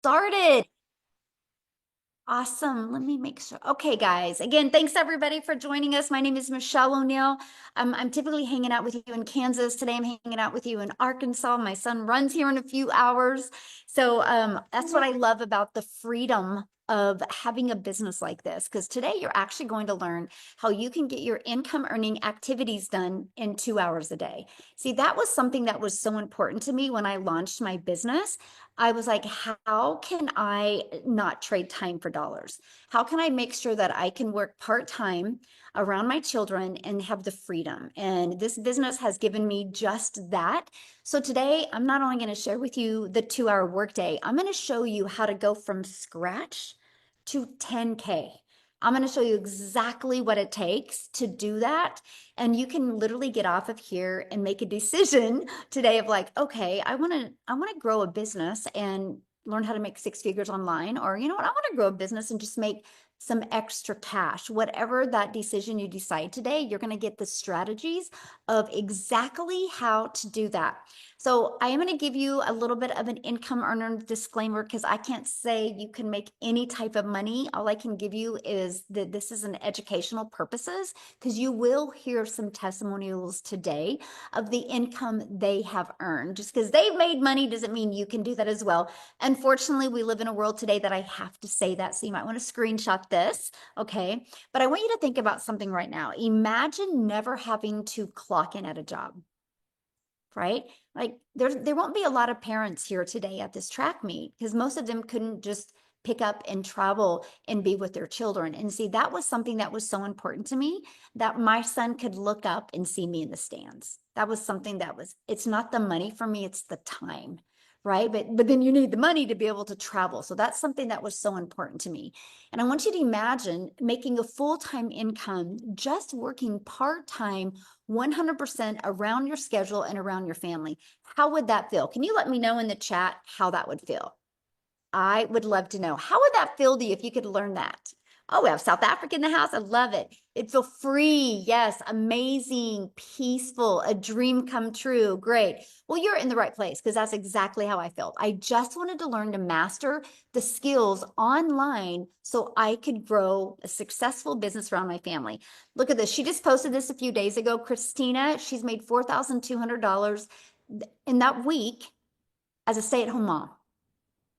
started. Awesome. Let me make sure. Okay, guys. Again, thanks everybody for joining us. My name is Michelle O'Neill. I'm typically hanging out with you in Kansas. Today I'm hanging out with you in Arkansas. My son runs here in a few hours. So that's what I love about the freedom of having a business like this, because today you're actually going to learn how you can get your income earning activities done in 2 hours a day. See, that was something that was so important to me when I launched my business. I was like, how can I not trade time for dollars? How can I make sure that I can work part-time around my children and have the freedom? And this business has given me just that. So today, I'm not only going to share with you the 2 hour workday, I'm going to show you how to go from scratch to 10K. I'm going to show you exactly what it takes to do that. And you can literally get off of here and make a decision today of like, okay, I want to grow a business and learn how to make 6 figures online, or you know what, I want to grow a business and just make some extra cash. Whatever that decision you decide today, you're going to get the strategies of exactly how to do that. So I am going to give you a little bit of an income earner disclaimer, because I can't say you can make any type of money. All I can give you is that this is an educational purposes, because you will hear some testimonials today of the income they have earned. Just because they've made money doesn't mean you can do that as well. Unfortunately, we live in a world today that I have to say that. So you might want to screenshot this, okay? But I want you to think about something right now. Imagine never having to clock in at a job, right? Like there won't be a lot of parents here today at this track meet, because most of them couldn't just pick up and travel and be with their children. And see, that was something that was so important to me, that my son could look up and see me in the stands. That was something that was, it's not the money for me, it's the time, right? But then you need the money to be able to travel. So that's something that was so important to me. And I want you to imagine making a full-time income, just working part-time 100% around your schedule and around your family. How would that feel? Can you let me know in the chat how that would feel? I would love to know. How would that feel to you if you could learn that? Oh, we have South Africa in the house. I love it. It'd feel free. Yes, amazing, peaceful, a dream come true. Great. Well, you're in the right place, because that's exactly how I felt. I just wanted to learn to master the skills online so I could grow a successful business around my family. Look at this. She just posted this a few days ago. Christina, she's made $4,200 in that week as a stay-at-home mom.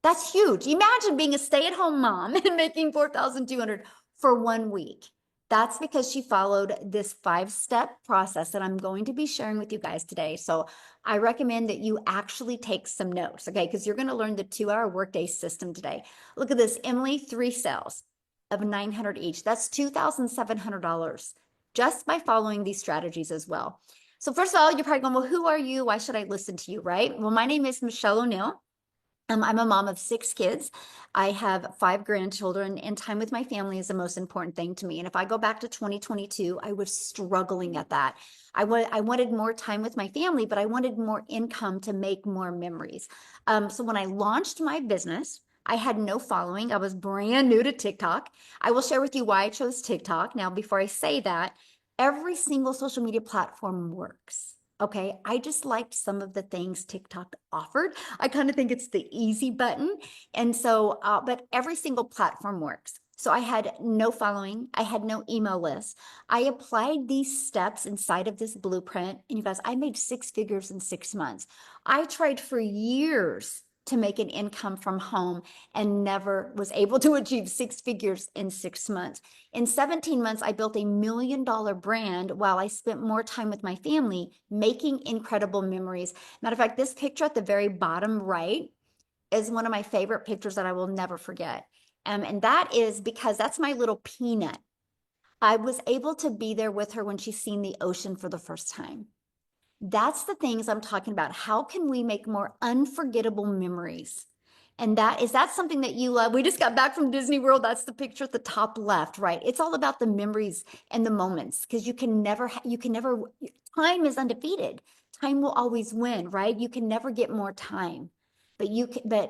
That's huge. Imagine being a stay-at-home mom and making 4,200 for 1 week. That's because she followed this 5-step process that I'm going to be sharing with you guys today. So I recommend that you actually take some notes, okay? Because you're going to learn the 2 hour workday system today. Look at this, Emily, 3 sales of 900 each. That's $2,700 just by following these strategies as well. So first of all, you're probably going, well, who are you? Why should I listen to you, right? Well, my name is Michelle O'Neill. I'm a mom of 6 kids. I have 5 grandchildren, and time with my family is the most important thing to me. And if I go back to 2022, I was struggling at that. I wanted more time with my family, but I wanted more income to make more memories. So when I launched my business, I had no following. I was brand new to TikTok. I will share with you why I chose TikTok. Now, before I say that, every single social media platform works. Okay, I just liked some of the things TikTok offered. I kind of think it's the easy button. And so, but every single platform works. So I had no following. I had no email list. I applied these steps inside of this blueprint. And you guys, I made 6 figures in 6 months. I tried for years to make an income from home and never was able to achieve 6 figures in 6 months. In 17 months, I built $1 million brand while I spent more time with my family making incredible memories. Matter of fact, this picture at the very bottom right is one of my favorite pictures that I will never forget. And that is because that's my little peanut. I was able to be there with her when she's seen the ocean for the first time. That's the things I'm talking about. How can we make more unforgettable memories? And that something that you love? We just got back from Disney World. That's the picture at the top left, right? It's all about the memories and the moments, because you can never, time is undefeated. Time will always win, right? You can never get more time,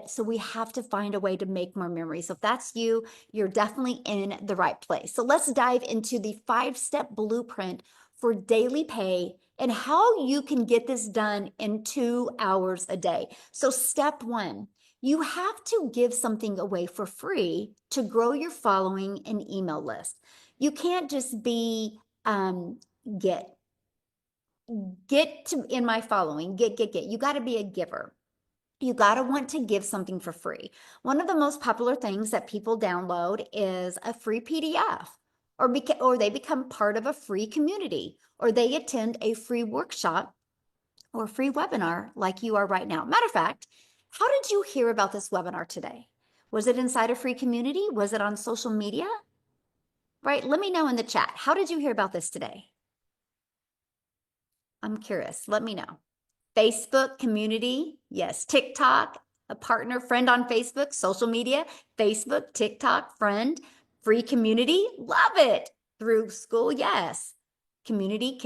so we have to find a way to make more memories. So if that's you, you're definitely in the right place. So let's dive into the 5-step blueprint for daily pay and how you can get this done in 2 hours a day. So step 1, You have to give something away for free to grow your following and email list. You can't just be get to in my following, get. You got to be a giver. You got to want to give something for free. One of the most popular things that people download is a free PDF, or they become part of a free community, or they attend a free workshop or free webinar like you are right now. Matter of fact, how did you hear about this webinar today? Was it inside a free community? Was it on social media? Right? Let me know in the chat. How did you hear about this today? I'm curious. Let me know. Facebook community, yes. TikTok, a partner, friend on Facebook, social media, Facebook, TikTok, friend, free community, love it. Through school, yes. Community,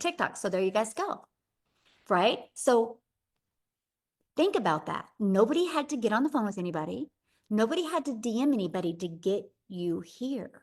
TikTok. So there you guys go, right? So think about that. Nobody had to get on the phone with anybody. Nobody had to DM anybody to get you here.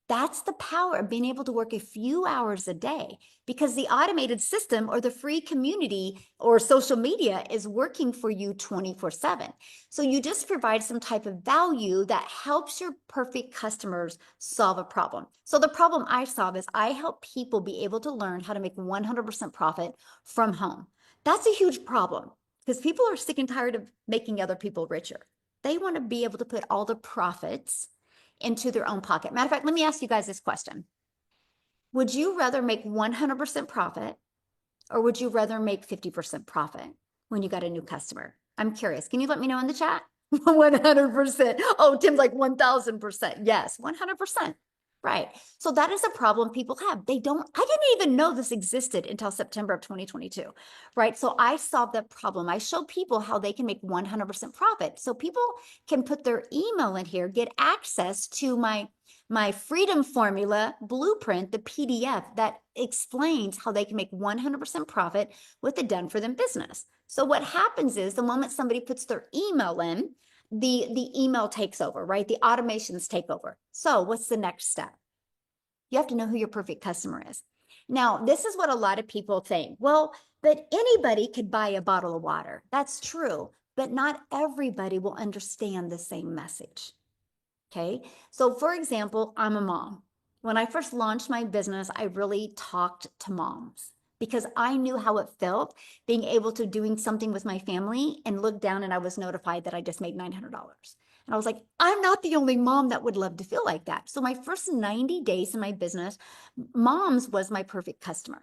That's the power of being able to work a few hours a day, because the automated system or the free community or social media is working for you 24/7. So you just provide some type of value that helps your perfect customers solve a problem. So the problem I solve is I help people be able to learn how to make 100% profit from home. That's a huge problem because people are sick and tired of making other people richer. They want to be able to put all the profits into their own pocket. Matter of fact, let me ask you guys this question. Would you rather make 100% profit, or would you rather make 50% profit when you got a new customer? I'm curious. Can you let me know in the chat? 100%. Oh, Tim's like 1000%. Yes, 100%. Right. So that is a problem people have. I didn't even know this existed until September of 2022. Right. So I solved that problem. I show people how they can make 100% profit. So people can put their email in here, get access to my freedom formula blueprint, the PDF that explains how they can make 100% profit with a done for them business. So what happens is the moment somebody puts their email in, the email takes over, right? The automations take over. So what's the next step? You have to know who your perfect customer is. Now, this is what a lot of people think. Well, but anybody could buy a bottle of water. That's true, but not everybody will understand the same message. Okay. So for example, I'm a mom. When I first launched my business, I really talked to moms because I knew how it felt being able to doing something with my family and look down and I was notified that I just made $900. And I was like, I'm not the only mom that would love to feel like that. So my first 90 days in my business, moms was my perfect customer.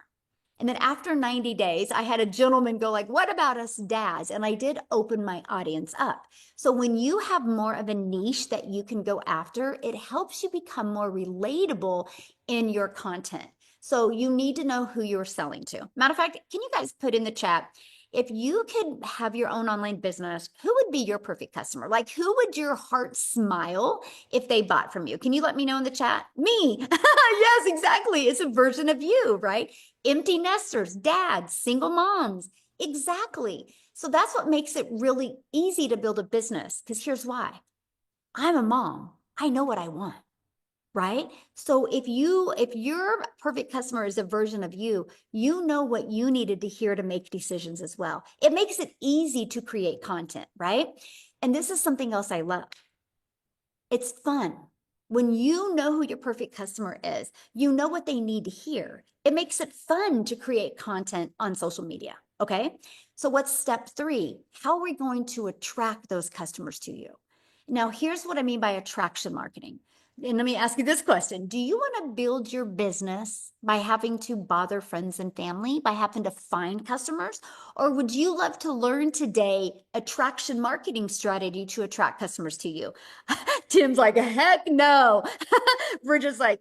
And then after 90 days, I had a gentleman go like, what about us dads? And I did open my audience up. So when you have more of a niche that you can go after, it helps you become more relatable in your content. So you need to know who you're selling to. Matter of fact, can you guys put in the chat, if you could have your own online business, who would be your perfect customer? Like, who would your heart smile if they bought from you? Can you let me know in the chat? Me. Yes, exactly. It's a version of you, right? Empty nesters, dads, single moms. Exactly. So that's what makes it really easy to build a business. Because here's why. I'm a mom. I know what I want, right? So if your perfect customer is a version of you, you know what you needed to hear to make decisions as well. It makes it easy to create content, right? And this is something else I love. It's fun. When you know who your perfect customer is, you know what they need to hear. It makes it fun to create content on social media. Okay. So what's step 3? How are we going to attract those customers to you? Now, here's what I mean by attraction marketing. And let me ask you this question. Do you want to build your business by having to bother friends and family, by having to find customers? Or would you love to learn today attraction marketing strategy to attract customers to you? Tim's like, heck no. We're just like,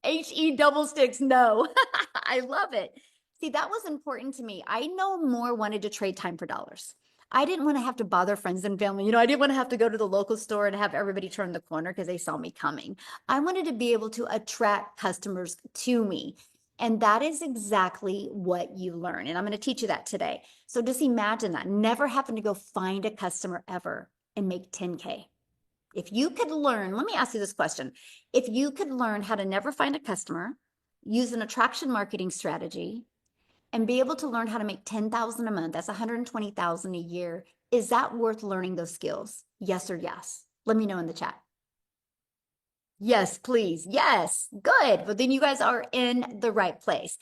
HE double sticks, no. I love it. See, that was important to me. I no more wanted to trade time for dollars. I didn't want to have to bother friends and family. I didn't want to have to go to the local store and have everybody turn the corner because they saw me coming. I wanted to be able to attract customers to me. And that is exactly what you learn. And I'm going to teach you that today. So just imagine that. Never having to go find a customer ever and make 10K. If you could learn, let me ask you this question. If you could learn how to never find a customer, use an attraction marketing strategy, and be able to learn how to make 10,000 a month, that's 120,000 a year Is that worth learning those skills? Yes or yes? Let me know in the chat. Yes, please. Yes. Good. But then you guys are in the right place.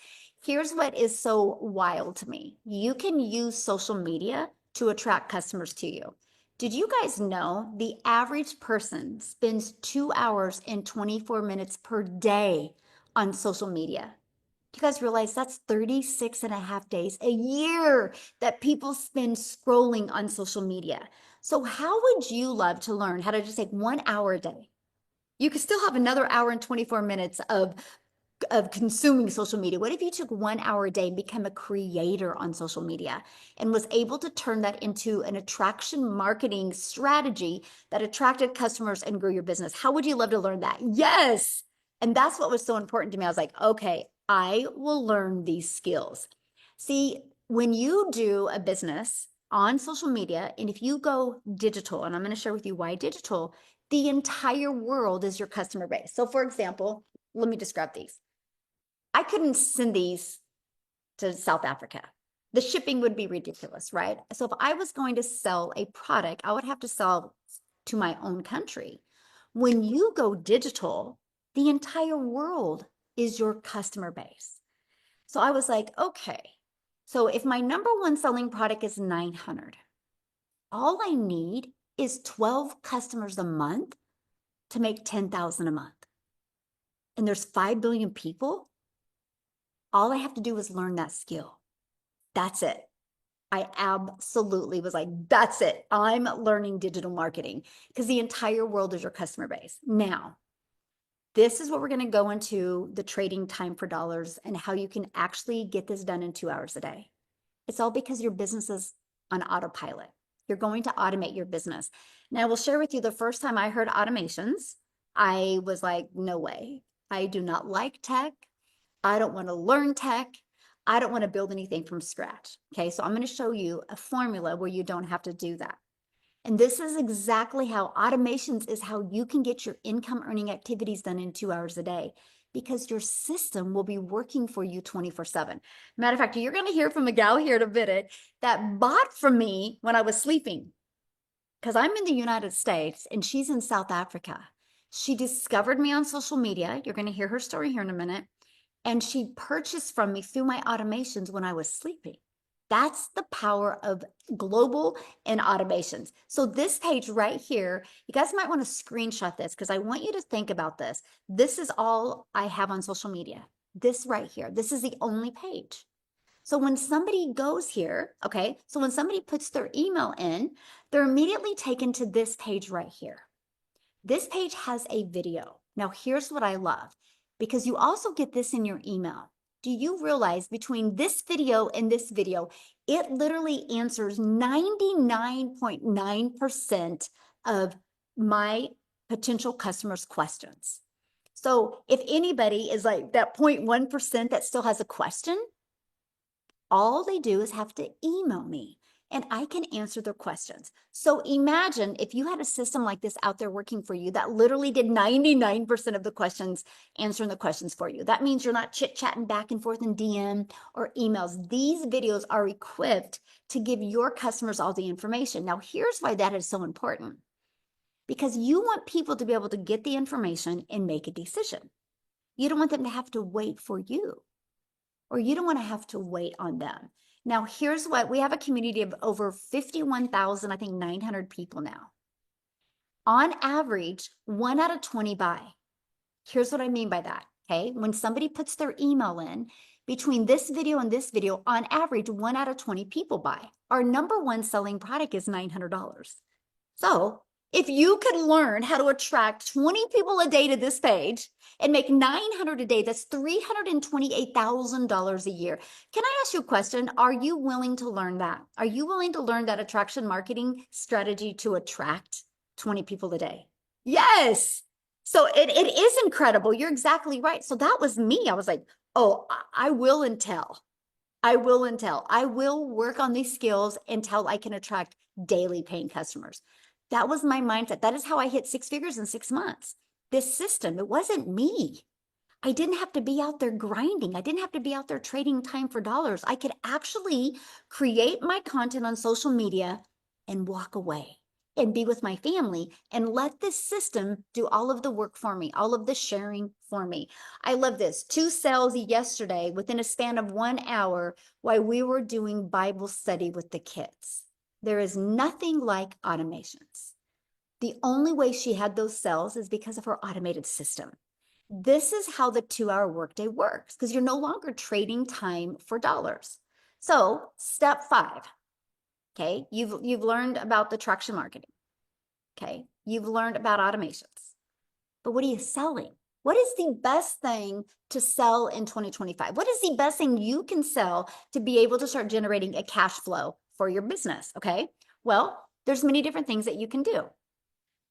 Here's what is so wild to me. You can use social media to attract customers to you. Did you guys know the average person spends 2 hours and 24 minutes per day on social media? Do you guys realize that's 36 and a half days a year that people spend scrolling on social media? So how would you love to learn how to just take 1 hour a day? You could still have another hour and 24 minutes of consuming social media. What if you took 1 hour a day and become a creator on social media and was able to turn that into an attraction marketing strategy that attracted customers and grew your business? How would you love to learn that? Yes. And that's what was so important to me. I was like, okay, I will learn these skills. See, when you do a business on social media, and if you go digital, and I'm going to share with you why digital, the entire world is your customer base. So for example, let me describe these. I couldn't send these to South Africa. The shipping would be ridiculous, right? So if I was going to sell a product, I would have to sell to my own country. When you go digital, the entire world is your customer base. So I was like, okay, so if my number one selling product is 900, all I need is 12 customers a month to make 10,000 a month. And there's 5 billion people. All I have to do is learn that skill. That's it. I absolutely was like, that's it. I'm learning digital marketing because the entire world is your customer base. Now, this is what we're going to go into the trading time for dollars and how you can actually get this done in 2 hours a day. It's all because your business is on autopilot. You're going to automate your business. Now, I will share with you the first time I heard automations, I was like, no way. I do not like tech. I don't want to learn tech. I don't want to build anything from scratch. Okay, so I'm going to show you a formula where you don't have to do that. And this is exactly how automations is how you can get your income earning activities done in 2 hours a day because your system will be working for you 24/7. Matter of fact, you're going to hear from a gal here in a minute that bought from me when I was sleeping because I'm in the United States and she's in South Africa. She discovered me on social media. You're going to hear her story here in a minute. And she purchased from me through my automations when I was sleeping. That's the power of global and automations. So this page right here, you guys might want to screenshot this because I want you to think about this. This is all I have on social media. This right here, this is the only page. So when somebody goes here, okay, so when somebody puts their email in, they're immediately taken to this page right here. This page has a video. Now, here's what I love, because you also get this in your email. Do you realize between this video and this video, it literally answers 99.9% of my potential customers' questions. So if anybody is like that 0.1% that still has a question, all they do is have to email me and I can answer their questions. So imagine if you had a system like this out there working for you that literally did 99% of the questions, answering the questions for you. That means you're not chit-chatting back and forth in DM or emails. These videos are equipped to give your customers all the information. Now, here's why that is so important. Because you want people to be able to get the information and make a decision. You don't want them to have to wait for you, or you don't want to have to wait on them. Now, here's what we have: a community of over 51,000, I think 900 people now. On average, 1 out of 20 buy. Here's what I mean by that. Okay. When somebody puts their email in, between this video and this video, on average, 1 out of 20 people buy. Our number one selling product is $900. So if you could learn how to attract 20 people a day to this page and make 900 a day, that's $328,000 a year. Can I ask you a question? Are you willing to learn that? Are you willing to learn that attraction marketing strategy to attract 20 people a day? Yes. So it is incredible. You're exactly right. So that was me. I was like, oh, I will and tell. I will and tell. I will work on these skills until I can attract daily paying customers. That was my mindset. That is how I hit 6 figures in 6 months. This system, it wasn't me. I didn't have to be out there grinding. I didn't have to be out there trading time for dollars. I could actually create my content on social media and walk away and be with my family and let this system do all of the work for me, all of the sharing for me. I love this. 2 sales yesterday within a span of 1 hour while we were doing Bible study with the kids. There is nothing like automations. The only way she had those sales is because of her automated system. This is how the 2-hour workday works because you're no longer trading time for dollars. So step 5, okay, you've learned about the traction marketing. Okay, you've learned about automations, but what are you selling? What is the best thing to sell in 2025? What is the best thing you can sell to be able to start generating a cash flow for your business? Okay, well, there's many different things that you can do,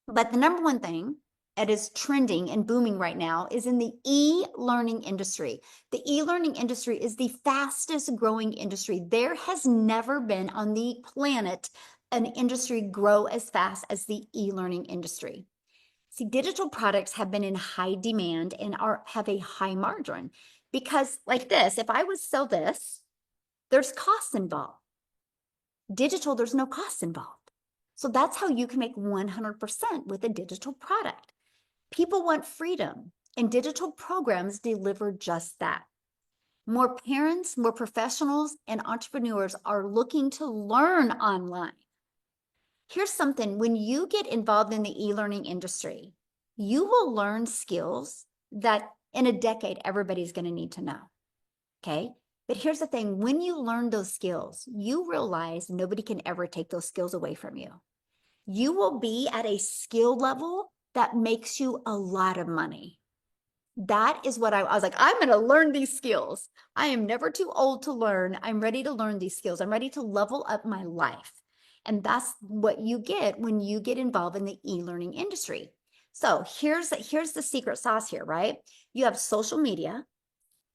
but the number one thing that is trending and booming right now is in the e-learning industry. The e-learning industry is the fastest growing industry. There has never been on the planet an industry grow as fast as the e-learning industry. See, digital products have been in high demand and have a high margin because like this, if I would sell this, there's costs involved. Digital, there's no costs involved. So that's how you can make 100% with a digital product. People want freedom, and digital programs deliver just that. More parents, more professionals, and entrepreneurs are looking to learn online. Here's something, when you get involved in the e-learning industry, you will learn skills that in a decade, everybody's going to need to know, okay? But here's the thing, when you learn those skills, you realize nobody can ever take those skills away from you. You will be at a skill level that makes you a lot of money. That is what I was like, I'm going to learn these skills. I am never too old to learn. I'm ready to learn these skills. I'm ready to level up my life. And that's what you get when you get involved in the e-learning industry. So here's the secret sauce here, right? You have social media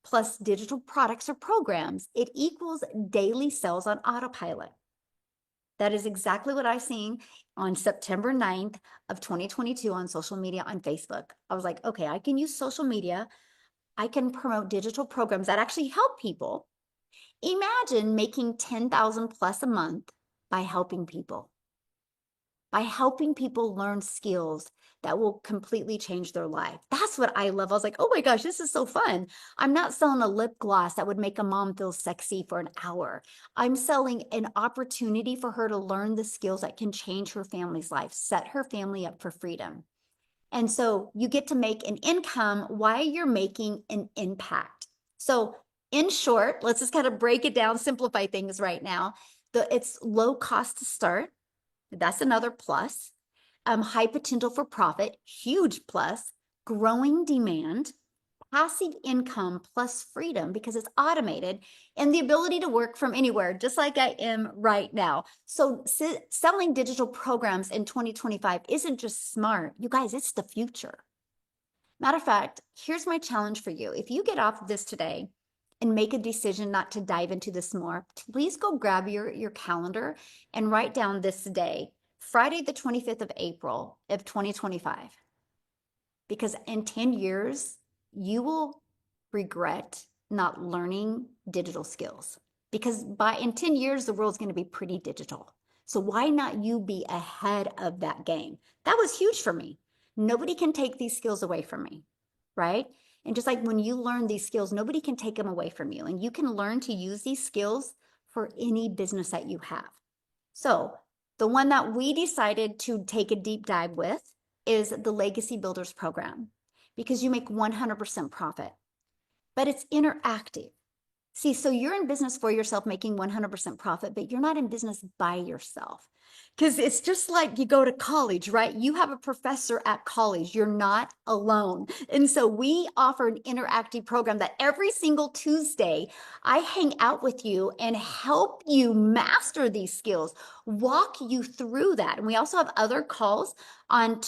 plus digital products or programs. It equals daily sales on autopilot. That is exactly what I seen on September 9th of 2022 on social media on Facebook. I was like, okay, I can use social media. I can promote digital programs that actually help people. Imagine making 10,000 plus a month by helping people learn skills that will completely change their life. That's what I love. I was like, oh my gosh, this is so fun. I'm not selling a lip gloss that would make a mom feel sexy for an hour. I'm selling an opportunity for her to learn the skills that can change her family's life, set her family up for freedom. And so you get to make an income while you're making an impact. So in short, let's just kind of break it down, simplify things right now. It's low cost to start. That's another plus. High potential for profit, huge plus. Growing demand, passive income plus freedom because it's automated, and the ability to work from anywhere, just like I am right now. So selling digital programs in 2025 isn't just smart. You guys, it's the future. Matter of fact, here's my challenge for you. If you get off of this today and make a decision not to dive into this more, please go grab your calendar and write down this day, Friday the 25th of April of 2025. Because in 10 years, you will regret not learning digital skills. Because in 10 years, the world's going to be pretty digital. So why not you be ahead of that game? That was huge for me. Nobody can take these skills away from me, right? And just like when you learn these skills, nobody can take them away from you. And you can learn to use these skills for any business that you have. So the one that we decided to take a deep dive with is the Legacy Builders program, because you make 100% profit, but it's interactive. See, so you're in business for yourself making 100% profit, but you're not in business by yourself. Because it's just like you go to college, right? You have a professor at college. You're not alone. And so we offer an interactive program that every single Tuesday, I hang out with you and help you master these skills, walk you through that. And we also have other calls on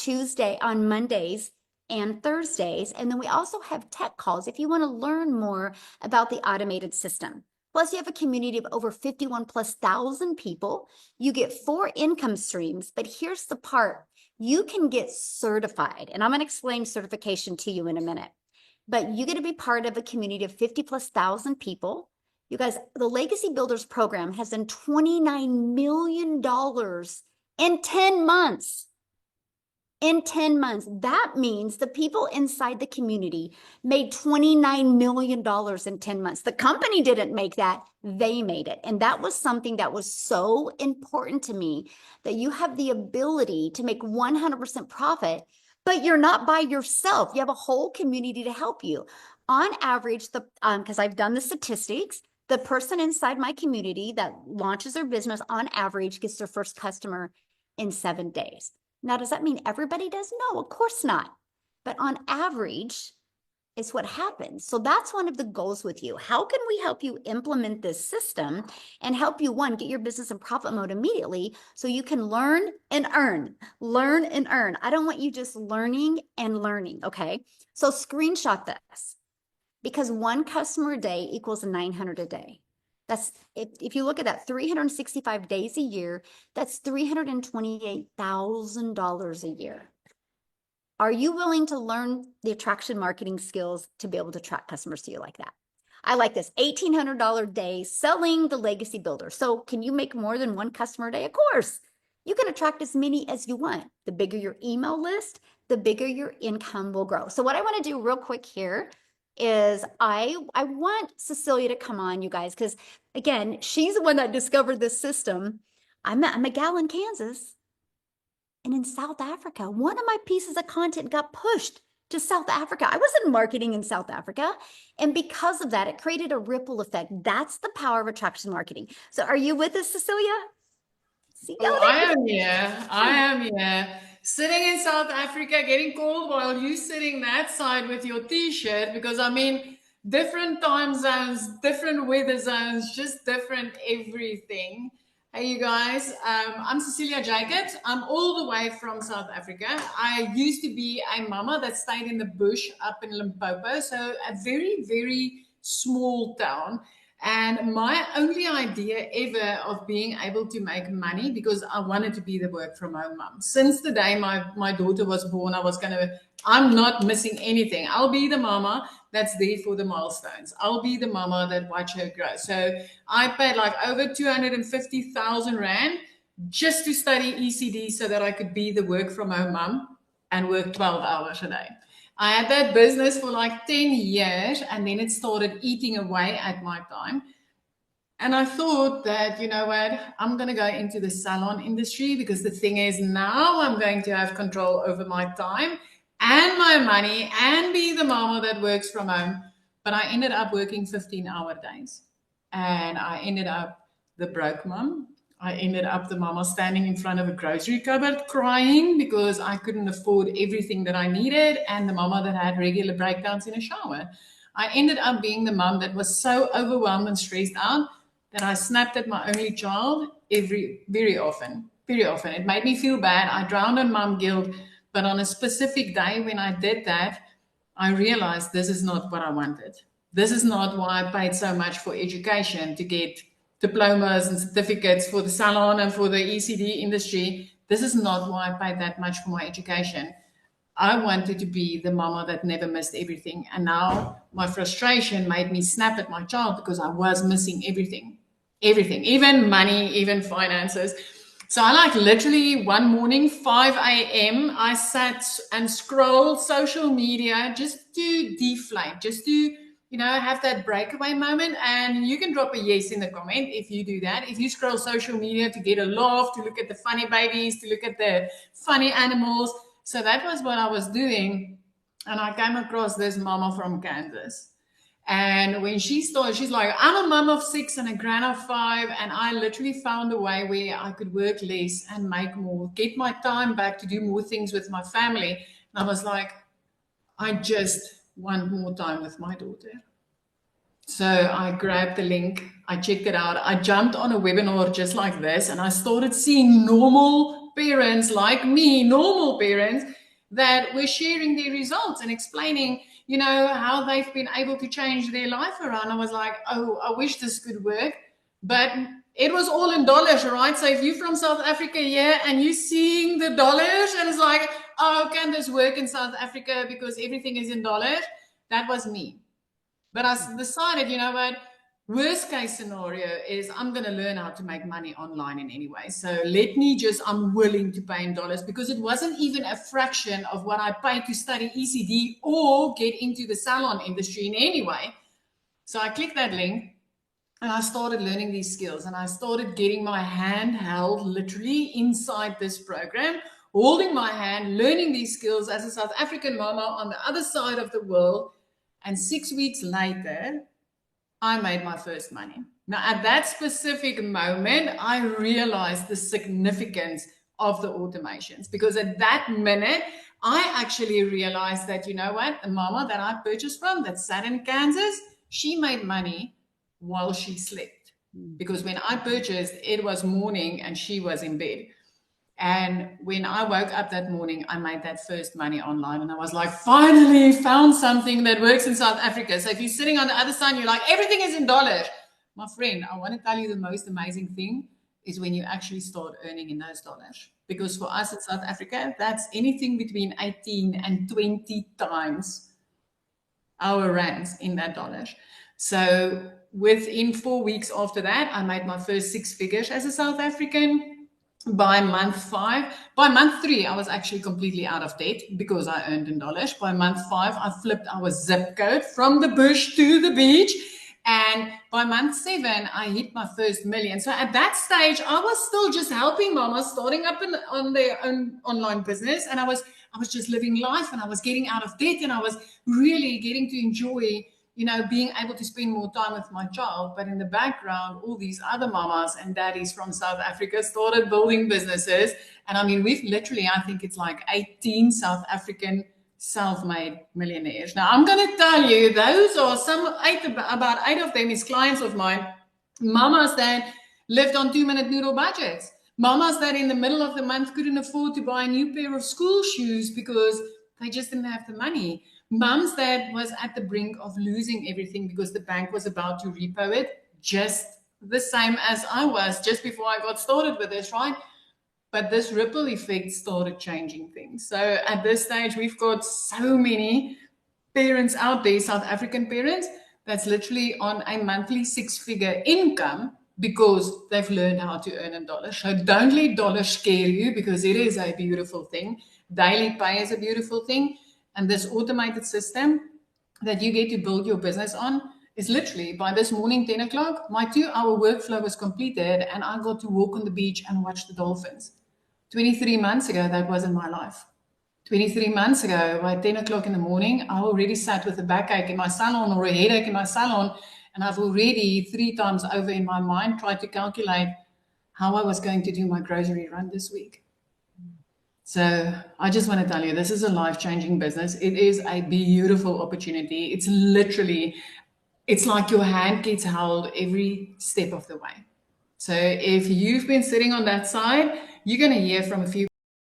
Mondays and Thursdays. And then we also have tech calls if you want to learn more about the automated system. Plus, you have a community of over 51,000+ people. You get 4 income streams, but here's the part. You can get certified, and I'm going to explain certification to you in a minute. But you get to be part of a community of 50,000+ people. You guys, the Legacy Builders program has done $29 million in 10 months. In 10 months. That means the people inside the community made $29 million in 10 months. The company didn't make that, they made it. And that was something that was so important to me, that you have the ability to make 100% profit, but you're not by yourself. You have a whole community to help you. On average, because I've done the statistics, the person inside my community that launches their business on average gets their first customer in 7 days. Now, does that mean everybody does? No, of course not. But on average, is what happens. So that's one of the goals with you. How can we help you implement this system and help you, one, get your business in profit mode immediately so you can learn and earn, learn and earn. I don't want you just learning and learning, okay? So screenshot this, because one customer a day equals 900 a day. That's, if you look at that, 365 days a year, that's $328,000 a year. Are you willing to learn the attraction marketing skills to be able to attract customers to you like that? I like this, $1,800 day selling the Legacy Builder. So can you make more than one customer a day? Of course. You can attract as many as you want. The bigger your email list, the bigger your income will grow. So what I want to do real quick here is I want Cecilia to come on, you guys, because again, she's the one that discovered this system. I'm a gal in Kansas and in South Africa. One of my pieces of content got pushed to South Africa. I wasn't marketing in South Africa. And because of that, it created a ripple effect. That's the power of attraction marketing. So are you with us, Cecilia? See, I am here. I am here. Sitting in South Africa, getting cold while you sitting that side with your t-shirt, because I mean, different time zones, different weather zones, just different everything. Hey, you guys, I'm Cecilia Jacobs. I'm all the way from South Africa. I used to be a mama that stayed in the bush up in Limpopo, so a very, very small town. And my only idea ever of being able to make money, because I wanted to be the work from home mom. Since the day my daughter was born, I'm not missing anything. I'll be the mama that's there for the milestones. I'll be the mama that watch her grow. So I paid like over 250,000 Rand just to study ECD so that I could be the work from home mom and work 12 hours a day. I had that business for like 10 years and then it started eating away at my time. And I thought that, you know what, I'm going to go into the salon industry, because the thing is, now I'm going to have control over my time and my money and be the mama that works from home. But I ended up working 15-hour days, and I ended up the broke mom. I ended up the mama standing in front of a grocery cupboard crying because I couldn't afford everything that I needed, and the mama that had regular breakdowns in a shower. I ended up being the mom that was so overwhelmed and stressed out that I snapped at my only child very often. Very often. It made me feel bad. I drowned in mom guilt. But on a specific day when I did that, I realized this is not what I wanted. This is not why I paid so much for education, to get diplomas and certificates for the salon and for the ECD industry. This is not why I paid that much for my education. I wanted to be the mama that never missed everything. And now my frustration made me snap at my child because I was missing everything. Everything, even money, even finances. So I like literally one morning, 5 a.m., I sat and scrolled social media just to deflate, just to, have that breakaway moment. And you can drop a yes in the comment if you do that. If you scroll social media to get a laugh, to look at the funny babies, to look at the funny animals. So that was what I was doing. And I came across this mama from Kansas. And when she started, she's like, I'm a mom of 6 and a grand of 5. And I literally found a way where I could work less and make more, get my time back to do more things with my family. And I was like, I just want more time with my daughter. So I grabbed the link, I checked it out. I jumped on a webinar just like this, and I started seeing normal parents like me, normal parents that were sharing their results and explaining, how they've been able to change their life around. I was like, oh, I wish this could work. But it was all in dollars, right? So if you're from South Africa, yeah, and you're seeing the dollars, and it's like, oh, can this work in South Africa because everything is in dollars? That was me. But I decided, you know what? Worst case scenario is I'm going to learn how to make money online in any way. So I'm willing to pay in dollars because it wasn't even a fraction of what I paid to study ECD or get into the salon industry in any way. So I clicked that link and I started learning these skills and I started getting my hand held literally inside this program, holding my hand, learning these skills as a South African mama on the other side of the world. And 6 weeks later, I made my first money. Now, at that specific moment, I realized the significance of the automations because at that minute, I actually realized that, you know what, the mama that I purchased from that sat in Kansas, she made money while she slept. Because when I purchased, it was morning and she was in bed. And when I woke up that morning, I made that first money online. And I was like, finally found something that works in South Africa. So if you're sitting on the other side, you're like, everything is in dollars. My friend, I want to tell you the most amazing thing is when you actually start earning in those dollars. Because for us in South Africa, that's anything between 18 and 20 times our rands in that dollars. So within 4 weeks after that, I made my first 6 figures as a South African. By month 5, by month 3, I was actually completely out of debt because I earned in dollars. By month 5, I flipped our zip code from the bush to the beach. And by month 7, I hit my first million. So at that stage, I was still just helping mamas starting up on their own online business. And I was just living life and I was getting out of debt and I was really getting to enjoy, being able to spend more time with my child. But in the background, all these other mamas and daddies from South Africa started building businesses. And I mean, we've literally, I think it's like 18 South African self-made millionaires. Now, I'm going to tell you, those are about 8 of them is clients of mine, mamas that lived on 2-minute noodle budgets. Mamas that in the middle of the month couldn't afford to buy a new pair of school shoes because they just didn't have the money. Mums that was at the brink of losing everything because the bank was about to repo it, just the same as I was just before I got started with this, right? But this ripple effect started changing things. So at this stage, we've got so many parents out there, South African parents, that's literally on a monthly 6-figure income because they've learned how to earn in dollars. So don't let dollars scare you because it is a beautiful thing. Daily pay is a beautiful thing. And this automated system that you get to build your business on is literally by this morning, 10 o'clock, my 2-hour workflow was completed and I got to walk on the beach and watch the dolphins. 23 months ago, that wasn't my life. 23 months ago, by 10 o'clock in the morning, I already sat with a backache in my salon or a headache in my salon, and I've already 3 times over in my mind tried to calculate how I was going to do my grocery run this week. So I just want to tell you, this is a life-changing business. It is a beautiful opportunity. It's like your hand gets held every step of the way. So if you've been sitting on that side, you're going to hear from a few